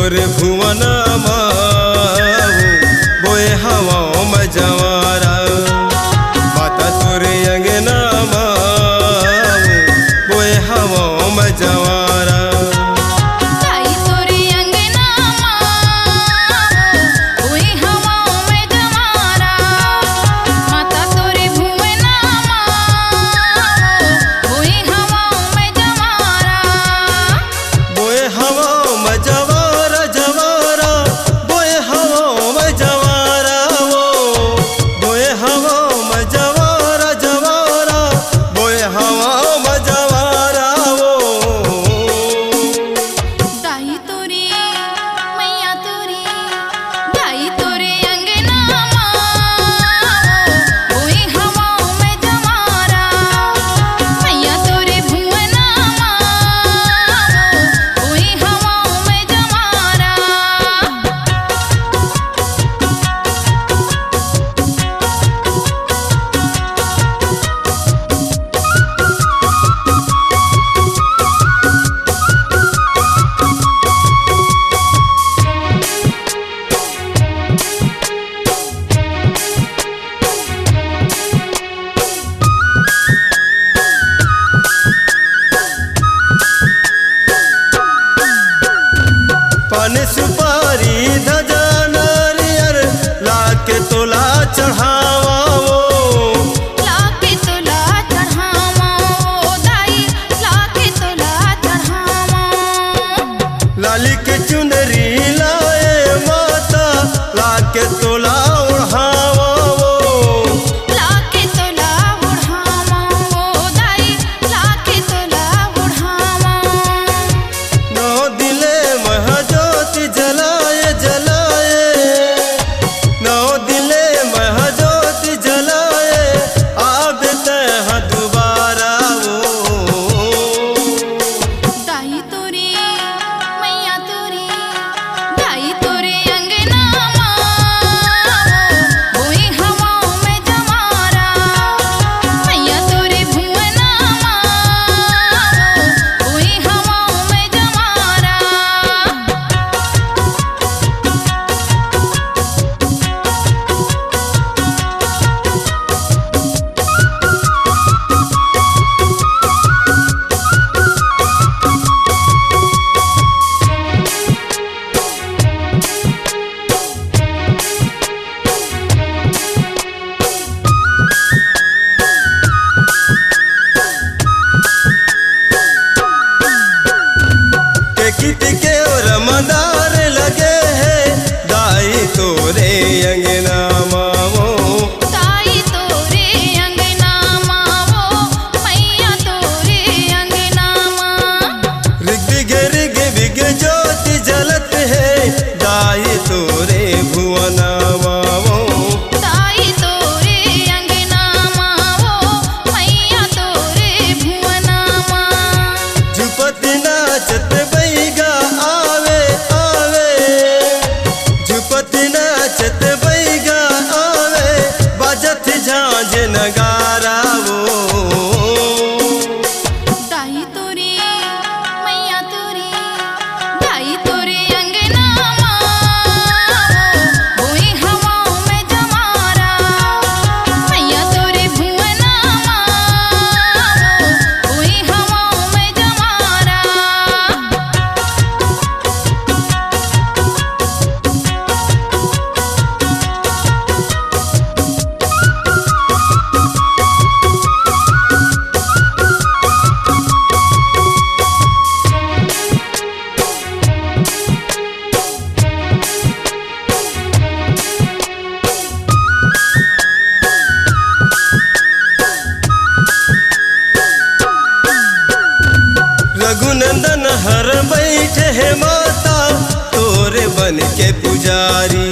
तोरे भुवन बोए हवाओं में जवारा माता तोरे अंगना बोए हवाओं में जवारा पान सुपारी धजा नारियर लाके तोला चढ़ावा लाके तोला चढ़ावा दाई लाके तोला चढ़ावा लाली के चुनरी लाए माता लाके तोला उड़ावा लाके तोला उड़ावा दाई लाके तोला उड़ावा नौ दिले महजोती जलाए जलाए नौ दिले महजोती जलाए आबते हैं दोबारा दाई तोरी मैया तोरी दाई तोरे अंगना बोई हवाओं में जवारा मैया तोरे भुवना बोई हवाओं में जवारा के कित के रमदार लगे हैं दाई तोरे अंगना मावो दाई तोरे अंगना मावो मैया तोरे अंगना रिग बिग ज्योति जलत है दाई तोरे भुवना मावो दाई तोरे अंगना मावो मैया तोरे भुवना झुपति नाचत बैगा आवे आवे झुपति नाचत बैगा आवे बजत झांझ नगारा दाई तोरे मैया तोरे दाई तोरे अंगना बोई हवाओं में जवारा मैया तोरे भुवना बोई हवाओं में जवारा रघुनंदन हर बैठे है माता तोरे बन के पुजारी